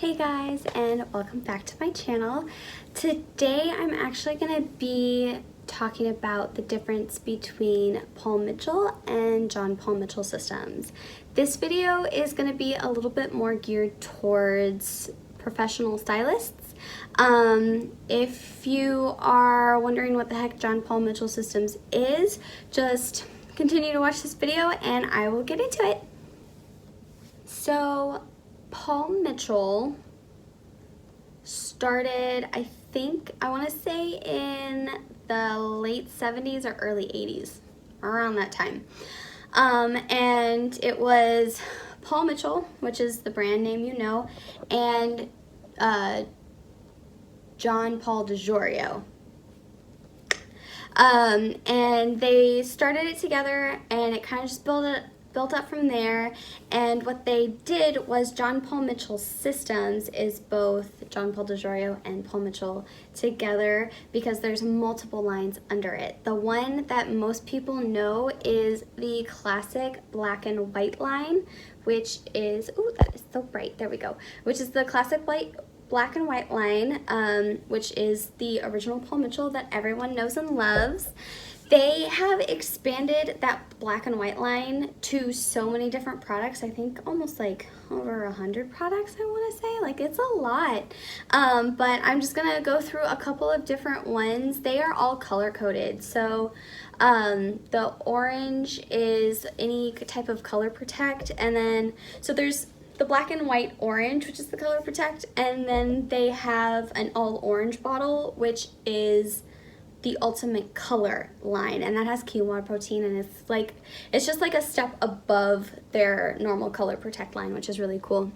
Hey guys, and welcome back to my channel. Today I'm actually going to be talking about the difference between Paul Mitchell and John Paul Mitchell systems. This video is going to be a little bit more geared towards professional stylists. If you are wondering what the heck John Paul Mitchell systems is, just continue to watch this video and I will get into it. So Paul Mitchell started, I want to say in the late 70s or early 80s, around that time. And it was Paul Mitchell, which is the brand name you know, and John Paul DiGiorio. And they started it together and it kind of just built up from there. And what they did was John Paul Mitchell's systems is both John Paul DiGiorio and Paul Mitchell together because there's multiple lines under it. The one that most people know is the classic black and white line, which is, ooh, that is so bright, there we go, which is the classic black and white line, which is the original Paul Mitchell that everyone knows and loves. They have expanded that black and white line to so many different products. I think almost like over 100 products, I want to say. Like, it's a lot. But I'm just going to go through a couple of different ones. They are all color coded. So the orange is any type of color protect. And then, so there's the black and white orange, which is the color protect. And then they have an all orange bottle, which is the ultimate color line, and that has quinoa protein, and it's just like a step above their normal color protect line, which is really cool.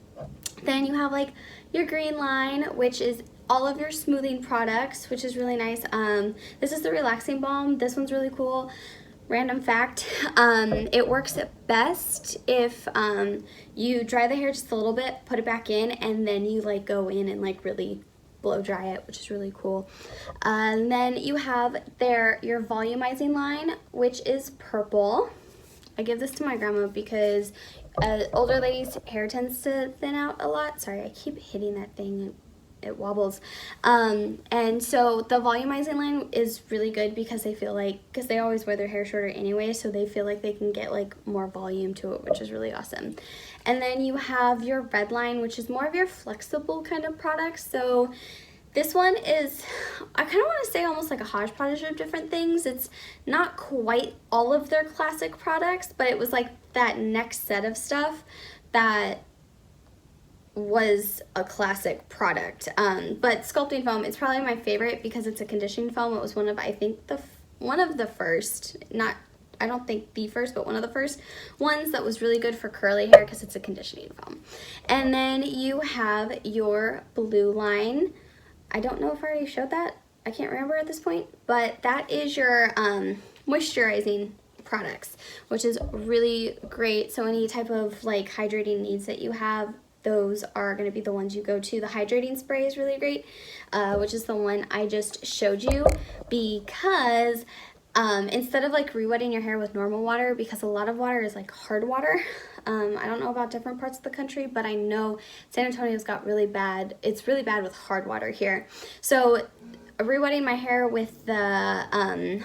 Then you have like your green line, which is all of your smoothing products, which is really nice. This is the relaxing balm. This one's really cool. Random fact, it works best if you dry the hair just a little bit, put it back in, and then you like go in and like really blow dry it, which is really cool. And then you have your volumizing line, which is purple. I give this to my grandma because older ladies' hair tends to thin out a lot. Sorry, I keep hitting that thing. It wobbles. And so the volumizing line is really good because they feel like, because they always wear their hair shorter anyway, so they feel like they can get like more volume to it, which is really awesome. And then you have your red line, which is more of your flexible kind of products. So this one is, I kind of want to say almost like a hodgepodge of different things. It's not quite all of their classic products, but it was like that next set of stuff that was a classic product. But sculpting foam is probably my favorite because it's a conditioning foam. It was one of, I think, one of the first, I don't think the first, but one of the first ones that was really good for curly hair because it's a conditioning foam. And then you have your blue line. I don't know if I already showed that. I can't remember at this point, but that is your moisturizing products, which is really great. So any type of like hydrating needs that you have, those are going to be the ones you go to. The hydrating spray is really great, which is the one I just showed you because instead of like re-wetting your hair with normal water, because a lot of water is like hard water. I don't know about different parts of the country, but I know San Antonio's got really bad, it's really bad with hard water here. So re-wetting my hair with the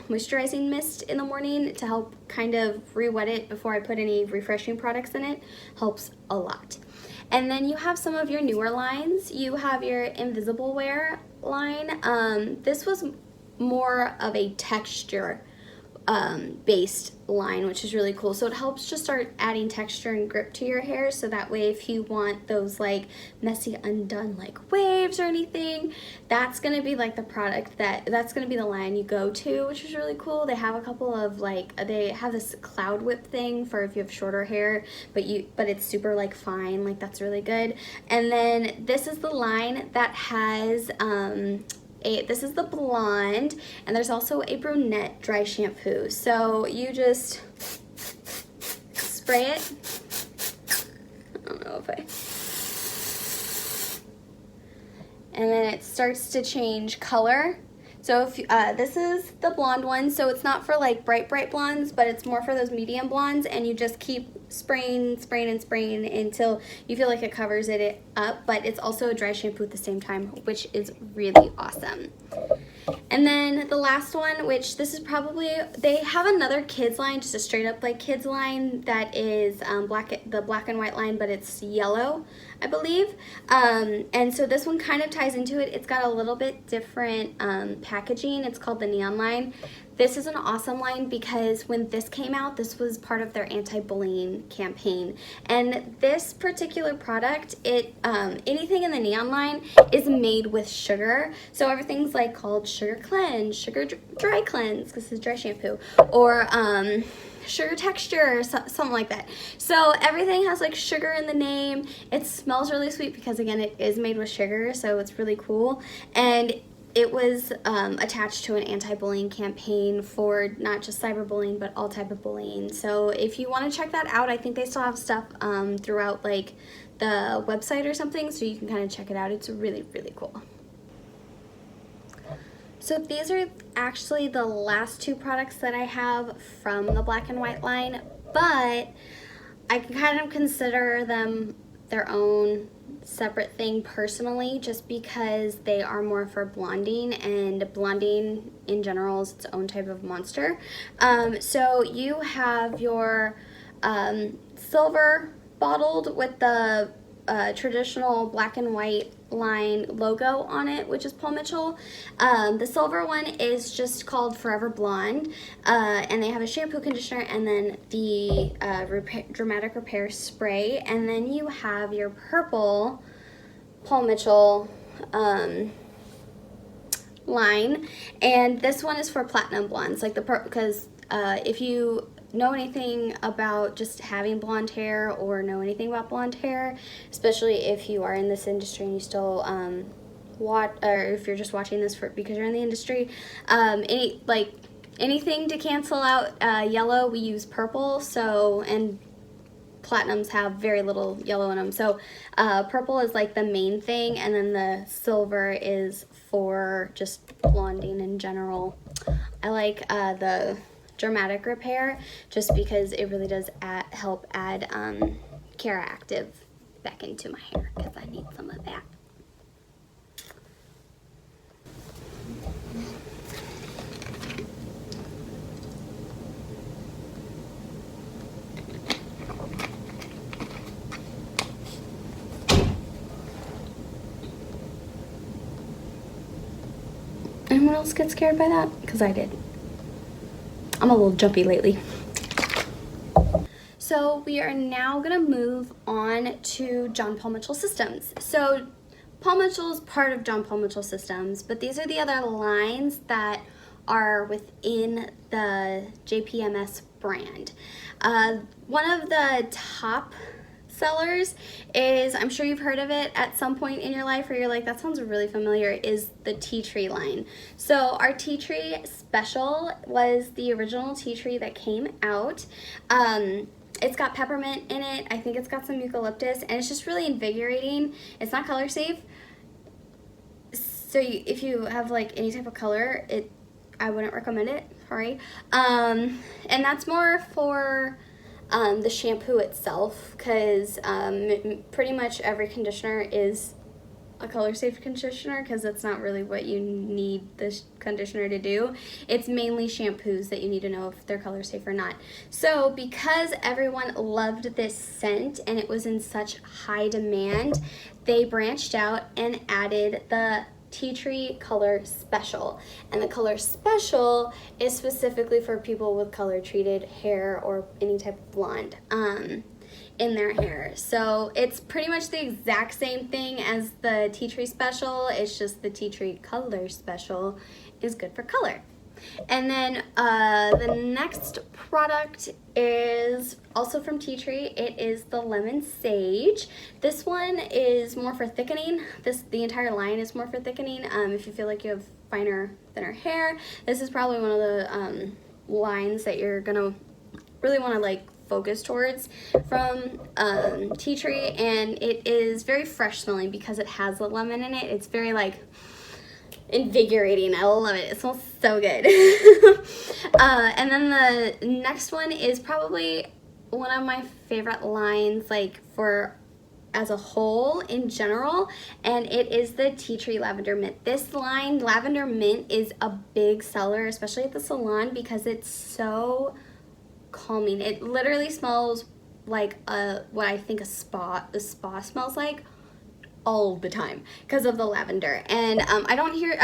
moisturizing mist in the morning to help kind of re-wet it before I put any refreshing products in it helps a lot. And then you have some of your newer lines. You have your Invisible Wear line. This was more of a texture based line, which is really cool. So it helps just start adding texture and grip to your hair, so that way if you want those like messy undone like waves or anything, that's gonna be like the product that's gonna be the line you go to, which is really cool. They have a couple of like, they have this cloud whip thing for if you have shorter hair, but it's super like fine, like that's really good. And then this is the line that has this is the blonde, and there's also a brunette dry shampoo. So you just spray it. I don't know if and then it starts to change color. So if this is the blonde one, so it's not for like bright blondes, but it's more for those medium blondes, and you just keep spraying until you feel like it covers it up, but it's also a dry shampoo at the same time, which is really awesome. And then the last one, which this is probably, they have another kids line, just a straight up like kids line that is the black and white line, but it's yellow, I believe. And so this one kind of ties into it. It's got a little bit different packaging. It's called the Neon line. This is an awesome line because when this came out, this was part of their anti-bullying campaign. And this particular product, anything in the Neon line is made with sugar. So everything's like called Sugar Cleanse, Sugar Dry Cleanse, because this is dry shampoo, or sugar texture, or something like that. So everything has like sugar in the name. It smells really sweet because, again, it is made with sugar, so it's really cool. And it was attached to an anti-bullying campaign for not just cyberbullying, but all type of bullying. So if you want to check that out, I think they still have stuff throughout like the website or something, so you can kind of check it out. It's really, really cool. So these are actually the last two products that I have from the black and white line, but I can kind of consider them their own separate thing personally, just because they are more for blonding, and blonding in general is its own type of monster. So you have your silver bottled with the traditional black and white line logo on it, which is Paul Mitchell. The silver one is just called Forever Blonde, and they have a shampoo, conditioner, and then the dramatic repair spray. And then you have your purple Paul Mitchell line, and this one is for platinum blondes, like because if you know anything about just having blonde hair, or know anything about blonde hair, especially if you are in this industry and you still or if you're just watching this because you're in the industry, anything to cancel out yellow, we use purple. So, and platinums have very little yellow in them, so purple is like the main thing, and then the silver is for just blonding in general. I like the dramatic repair just because it really does help add Cara Active back into my hair, because I need some of that. Anyone else get scared by that? Because I did. I'm a little jumpy lately. So we are now gonna move on to John Paul Mitchell Systems. So Paul Mitchell is part of John Paul Mitchell Systems, but these are the other lines that are within the JPMS brand. One of the top sellers is, I'm sure you've heard of it at some point in your life, where you're like, that sounds really familiar, is the tea tree line. So our tea tree special was the original tea tree that came out. It's got peppermint in it. I think it's got some eucalyptus, and it's just really invigorating. It's not color safe, so if you have like any type of color, I wouldn't recommend it, sorry. And that's more for the shampoo itself, because pretty much every conditioner is a color safe conditioner, because that's not really what you need the conditioner to do. It's mainly shampoos that you need to know if they're color safe or not. So because everyone loved this scent and it was in such high demand, they branched out and added the Tea Tree Color Special. And the Color Special is specifically for people with color treated hair or any type of blonde in their hair. So it's pretty much the exact same thing as the Tea Tree Special. It's just the Tea Tree Color Special is good for color. And then the next product is also from Tea Tree. It is the Lemon Sage. This one is more for thickening. The entire line is more for thickening. If you feel like you have finer, thinner hair, this is probably one of the lines that you're gonna really want to like focus towards from Tea Tree. And it is very fresh smelling because it has the lemon in it. It's very like, invigorating. I love it. It smells so good. And then the next one is probably one of my favorite lines, like for as a whole in general, and it is the Tea Tree Lavender Mint. This line, Lavender Mint, is a big seller, especially at the salon, because it's so calming. It literally smells like what I think a spa smells like all the time because of the lavender. And I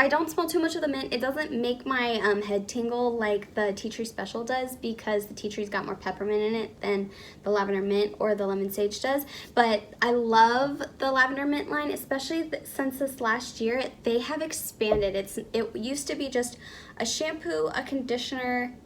don't smell too much of the mint. It doesn't make my head tingle like the Tea Tree Special does, because the Tea Tree's got more peppermint in it than the Lavender Mint or the Lemon Sage does. But I love the Lavender Mint line, especially since this last year. They have expanded. It used to be just a shampoo, a conditioner,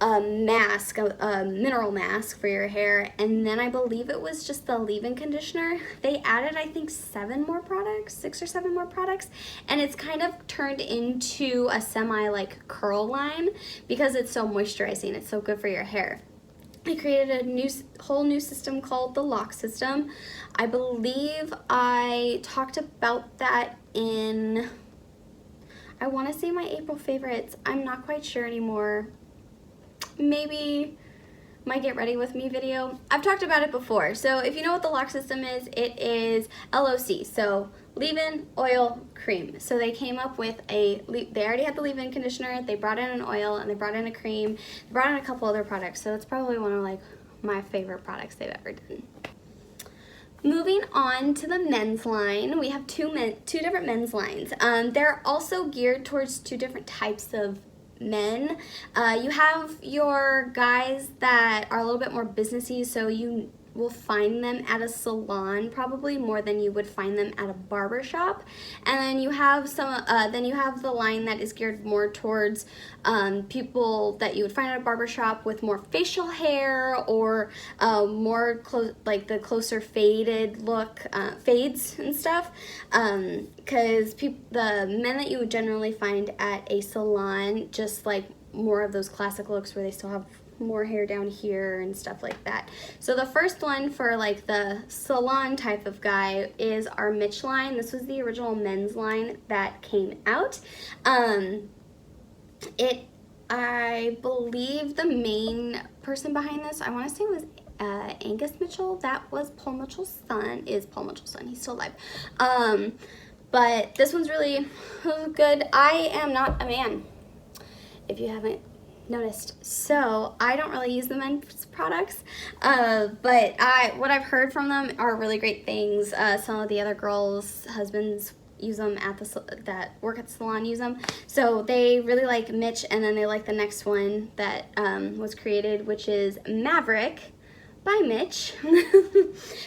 a mask, a mineral mask for your hair, and then I believe it was just the leave-in conditioner. They added, I think, 6 or 7 more products, and it's kind of turned into a semi like curl line because it's so moisturizing. It's so good for your hair. I created a whole new system called the lock system. I believe I talked about that in, I want to say, my April favorites. I'm not quite sure anymore. Maybe my Get Ready With Me video. I've talked about it before. So if you know what the lock system is, it is LOC. So leave-in, oil, cream. So they came up with they already had the leave-in conditioner, they brought in an oil, and they brought in a cream. They brought in a couple other products. So it's probably one of like my favorite products they've ever done. Moving on to the men's line, we have two different men's lines. They're also geared towards 2 different types of men. You have your guys that are a little bit more businessy, so you will find them at a salon probably more than you would find them at a barber shop. And then you have the line that is geared more towards people that you would find at a barber shop with more facial hair, or more like the closer faded look, fades and stuff, because the men that you would generally find at a salon just like more of those classic looks where they still have more hair down here and stuff like that. So the first one for like the salon type of guy is our Mitch line. This was the original men's line that came out. I believe the main person behind this, I want to say, was Angus Mitchell. That was Paul Mitchell's son, he's still alive. But this one's really good. I am not a man, if you haven't noticed, so I don't really use the men's products, but what I've heard from them are really great things. Some of the other girls' husbands use them that work at the salon use them, so they really like Mitch, and then they like the next one that was created, which is Maverick by Mitch.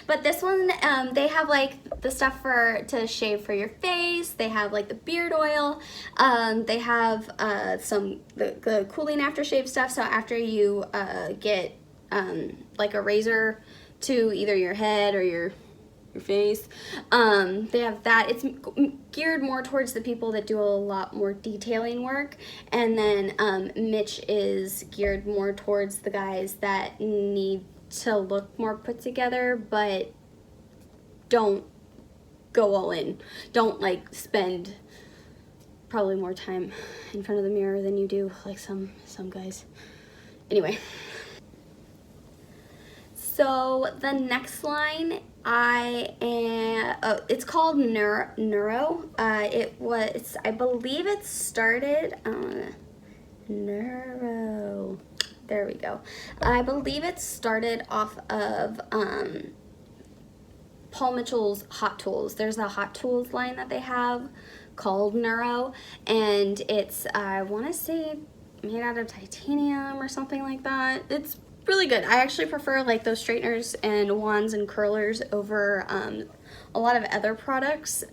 But this one, they have like the stuff to shave for your face. They have like the beard oil. They have the cooling aftershave stuff. So after you get like a razor to either your head or your face, they have that. It's geared more towards the people that do a lot more detailing work, and then Mitch is geared more towards the guys that need to look more put together, but don't go all in. Don't like spend probably more time in front of the mirror than you do like some guys. Anyway, so the next line it's called NEURO. I believe it started NEURO. There we go. I believe it started off of Paul Mitchell's Hot Tools. There's a Hot Tools line that they have called NEURO, and it's, I want to say, made out of titanium or something like that. It's really good. I actually prefer like those straighteners and wands and curlers over a lot of other products,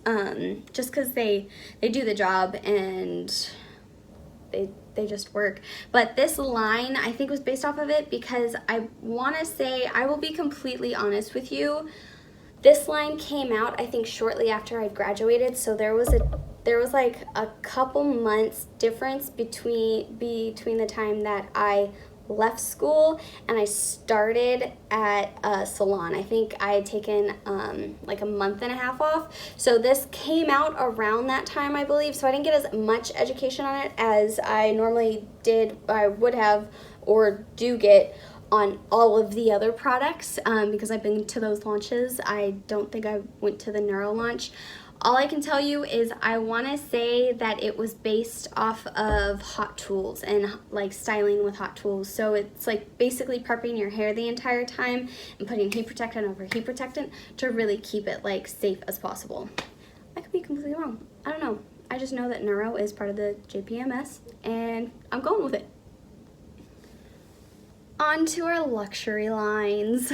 just because they do the job and they just work. But this line, I think, was based off of it, because I want to say, I will be completely honest with you, this line came out I think shortly after I graduated, so there was like a couple months difference between the time that I left school and I started at a salon. I think I had taken like a month and a half off. So this came out around that time, I believe. So I didn't get as much education on it as I normally did, I would have, or do get on all of the other products because I've been to those launches. I don't think I went to the NEURO launch. All I can tell you is I want to say that it was based off of hot tools and like styling with hot tools. So it's like basically prepping your hair the entire time and putting heat protectant over heat protectant to really keep it like safe as possible. I could be completely wrong. I don't know. I just know that NEURO is part of the JPMS and I'm going with it. On to our luxury lines.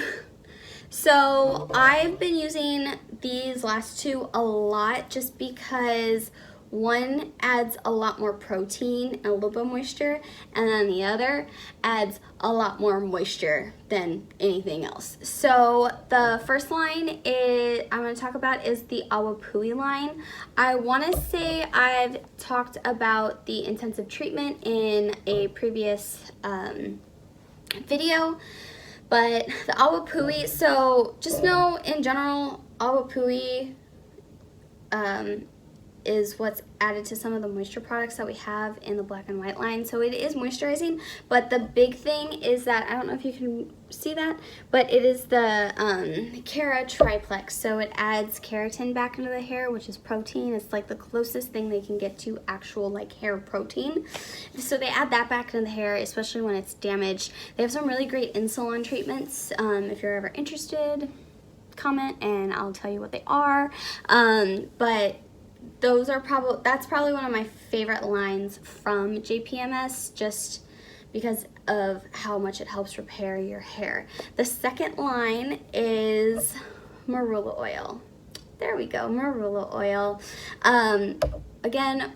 So I've been using these last two a lot just because one adds a lot more protein and a little bit of moisture, and then the other adds a lot more moisture than anything else. So the first line I'm going to talk about is the Awapuhi line. I want to say I've talked about the intensive treatment in a previous video. But the Awapuhi, so just know in general, Awapuhi is what's added to some of the moisture products that we have in the black and white line. So it is moisturizing, but the big thing is that, I don't know if you can see that, but it is the Kera Triplex. So it adds keratin back into the hair, which is protein. It's like the closest thing they can get to actual like hair protein. So they add that back into the hair, especially when it's damaged. They have some really great in-salon treatments. If you're ever interested, comment and I'll tell you what they are. But that's probably one of my favorite lines from JPMS, just because of how much it helps repair your hair. The second line is marula oil. There we go, marula oil. Again,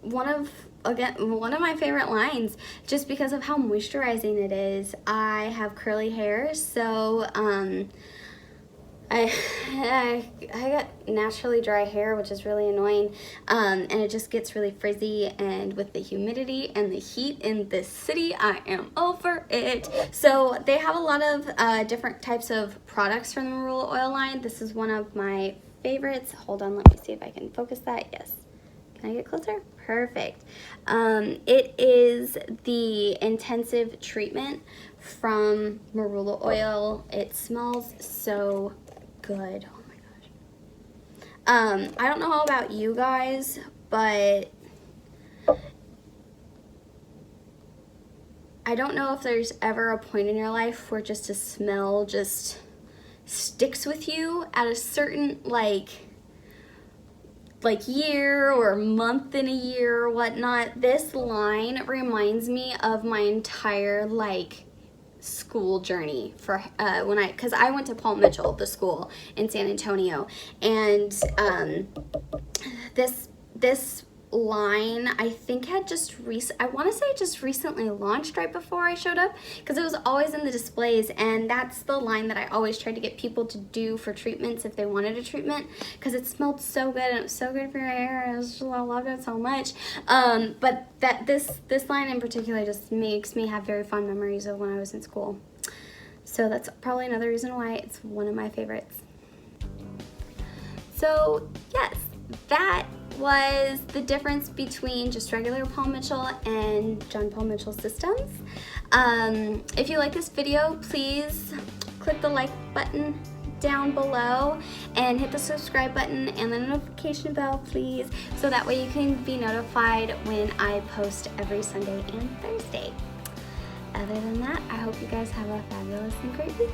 one of my favorite lines, just because of how moisturizing it is. I have curly hair, so I got naturally dry hair, which is really annoying, and it just gets really frizzy, and with the humidity and the heat in this city, I am over it. So they have a lot of different types of products from the marula oil line. This is one of my favorites. Hold on, let me see if I can focus that. Yes. Can I get closer? Perfect. It is the intensive treatment from marula oil. It smells so good. Oh my gosh. I don't know about you guys, but I don't know if there's ever a point in your life where just a smell just sticks with you at a certain like year or month in a year or whatnot. This line reminds me of my entire like school journey for because I went to Paul Mitchell, the school in San Antonio, and this line I think had I want to say just recently launched right before I showed up, because it was always in the displays, and that's the line that I always tried to get people to do for treatments if they wanted a treatment, because it smelled so good and it was so good for your hair, and I loved it so much. But this line in particular just makes me have very fond memories of when I was in school. So that's probably another reason why it's one of my favorites. So yes, that was the difference between just regular Paul Mitchell and John Paul Mitchell systems. If you like this video, please click the like button down below and hit the subscribe button and the notification bell, please, so that way you can be notified when I post every Sunday and Thursday. Other than that, I hope you guys have a fabulous and great week.